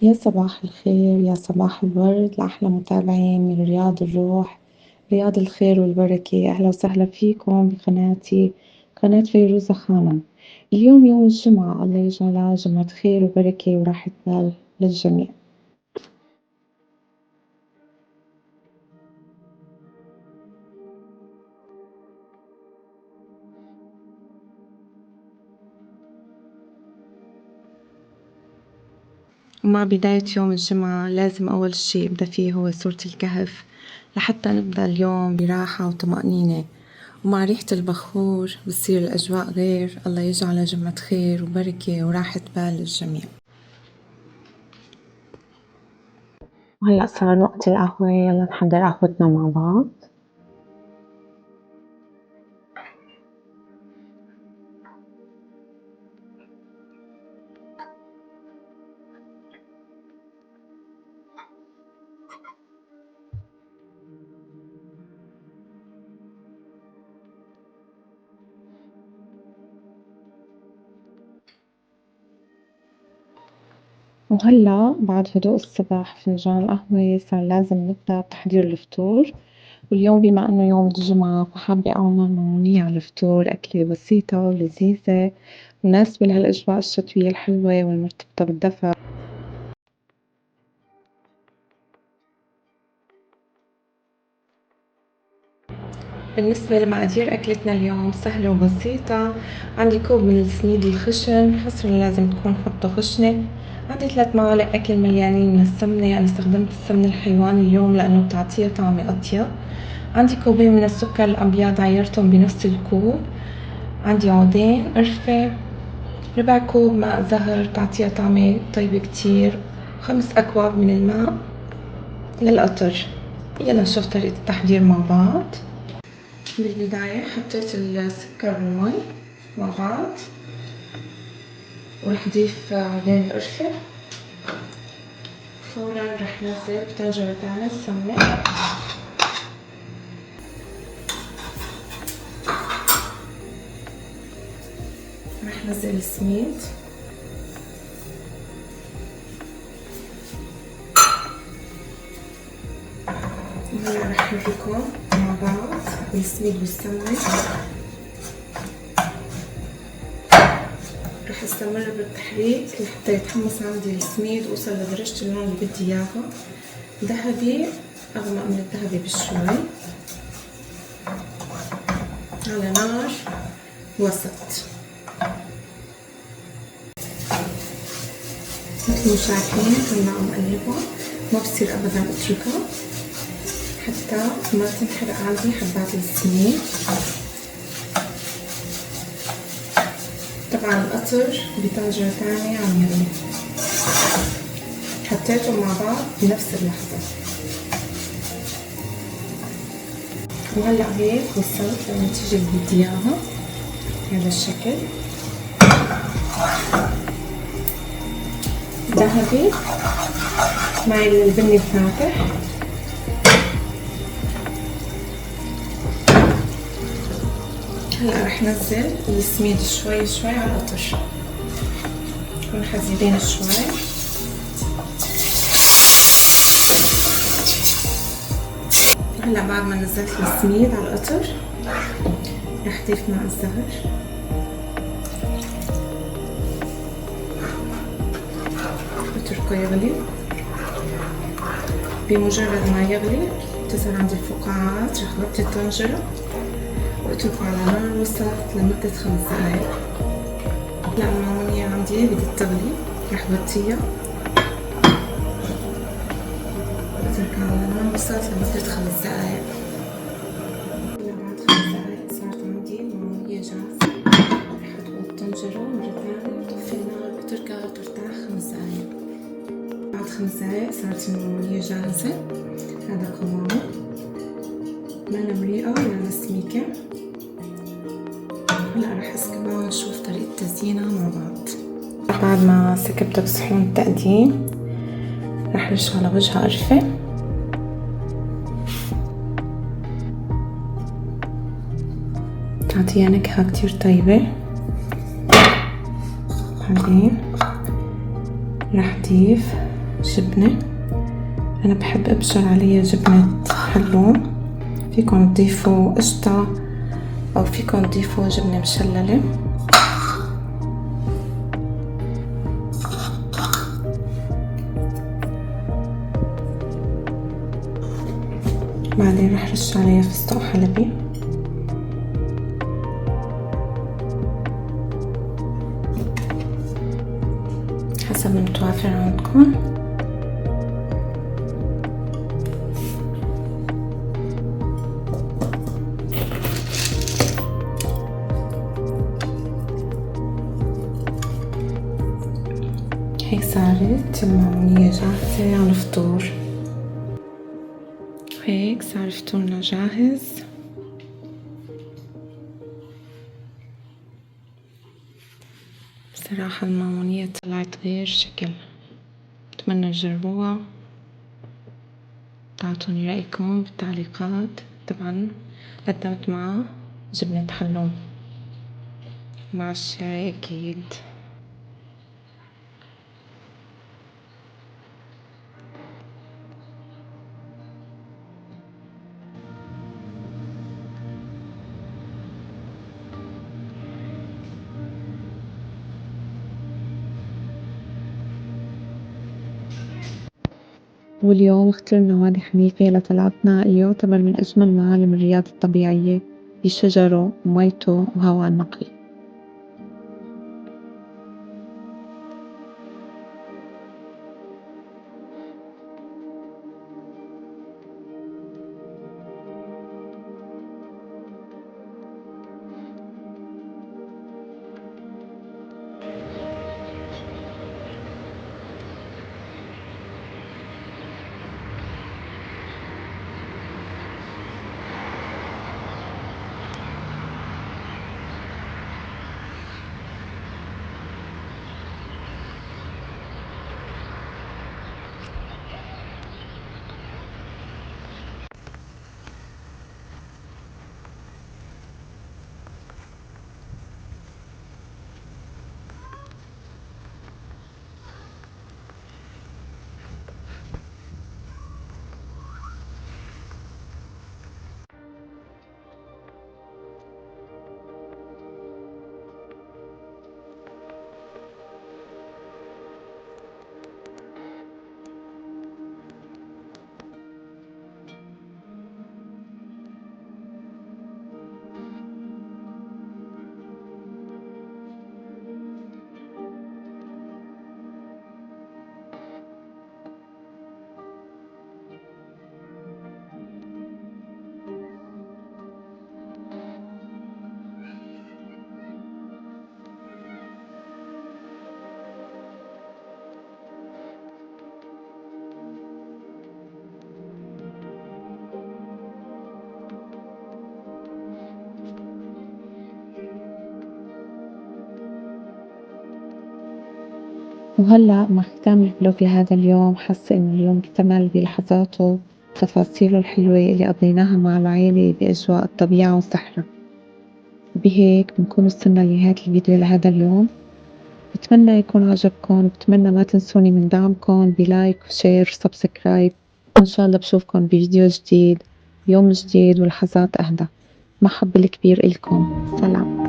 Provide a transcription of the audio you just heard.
يا صباح الخير، يا صباح الورد لأحلى متابعين من رياض الروح، رياض الخير والبركة. أهلا وسهلا فيكم بقناتي، قناة فيروزة خانم. اليوم يوم الجمعة، الله يجعلها جمعة خير وبركة وراحة بال للجميع. ومع بداية يوم الجمعة لازم أول شي أبدأ فيه هو سورة الكهف لحتى نبدأ اليوم براحة وطمأنينة، ومع ريحة البخور بتصير الأجواء غير. الله يجعلها جمعة خير وبركة وراحة بال للجميع. وهلأ صار وقت القهوة، يلا نحضر قهوتنا مع بعض. وهلأ بعد هدوء الصباح فنجان القهوة صار لازم نبدأ بتحضير الفطور. واليوم بما إنه يوم الجمعة فحابة أعمل ممنية على الفطور، أكلة بسيطة ولذيذة مناسبة لهالأجواء الشتوية الحلوة والمرتبطة بالدفء. بالنسبة لمقادير أكلتنا اليوم سهلة وبسيطة. عندي كوب من السميد الخشن، حصرا لازم تكون خبطة خشنة. عندي 3 معالق أكل مليانين من السمنة، أنا استخدمت السمن الحيواني اليوم لأنه بتعطيها طعم أطيب. عندي كوبين من السكر الأبيض عيرتهم بنفس الكوب. عندي عودين قرفة، ربع كوب ماء زهر تعطيها طعمة طيبة كتير، 5 أكواب من الماء للقطر. يلا نشوف طريقة التحضير مع بعض. بالبداية حطيت السكر والمي مع بعض، ورح أضيف عودين القرفة. فورا رح نزل بطنجرة تانية السمنة، رح نزل السميد، وهلا رح نحركهم مع بعض السميد والسمنة. رح استمر بالتحريك لحتى يتحمص عندي السميد ووصل لدرجة اللون اللي بدي اياها، ذهبي اغمق من الذهبي بشوي على نار وسط. مثل ما شايفين هلا عم قلبها، ما بصير ابدا اتركها حتى ما تنحرق عندي حبات السميد. طبعا القطر بطنجرة تانية عم يغلي، حطيتهم مع بعض بنفس اللحظة. وهلأ هيك وصلت للنتيجة اللي بدي اياها بهذا الشكل ذهبي مع البني الفاتح. هلا رح نزل السميد شوي شوي على القطر، نكون حذرين شوي. هلا بعد ما نزلت السميد على القطر رح اضيف ماء الزهر، اتركه يغلي. بمجرد ما يغلي تظهر عندي الفقاعات رح غطي الطنجرة واتركه على نار وسط لمدة 5 دقايق. هلا المعمونية عندي بدها تغلي، رح غطيها واتركها على نار وسط لمدة 5 دقايق. هلا بعد 5 دقايق صارت عندي المعمونية جاهزة، رح اطفي الطنجرة مرة ثانية وطفي النار واتركها ترتاح 5 دقايق. بعد 5 دقايق صارت المعمونية جاهزة، هذا قوامه، لا مريئة ولا سميكة. هلا رح اسكبها ونشوف طريقة تزيينها مع بعض. بعد ما سكبتها بصحون التقديم رح رش على وجهها قرفة، تعطيها نكهة كتير طيبة. بعدين رح ضيف جبنة. أنا بحب أبشر عليها جبنة حلوم، فيكن تضيفوا قشطة أو فيكن تضيفوا جبنة مشللة. بعدين رح رش عليها فستق حلبي، حسب المتوافر عندكم. هيك صارت المعمولية جاهزة على الفطور. هيك صار فطورنا جاهز. بصراحة المعمولية طلعت غير شكل، بتمنى تجربوها. تعطوني رأيكم بالتعليقات. طبعا قدمت معها جبنة حلوم مع الشاي أكيد. واليوم اخترنا وادي حنيفة لطلعتنا اللي يعتبر من أجمل معالم الرياض الطبيعية بشجره وميته وهواء نقي. وهلأ مع ختام الفلوج لهذا اليوم حاسة إنه اليوم اكتمل بلحظاته وتفاصيله الحلوة اللي قضيناها مع العيلة بأجواء الطبيعة والصحراء. بهيك بنكون وصلنا لنهاية الفيديو لهذا اليوم. بتمنى يكون عجبكم، وبتمنى ما تنسوني من دعمكم بلايك وشير وسبسكرايب. وإن شاء الله بشوفكم بفيديو جديد يوم جديد ولحظات أهدى. محبة الكبير إلكم. سلام.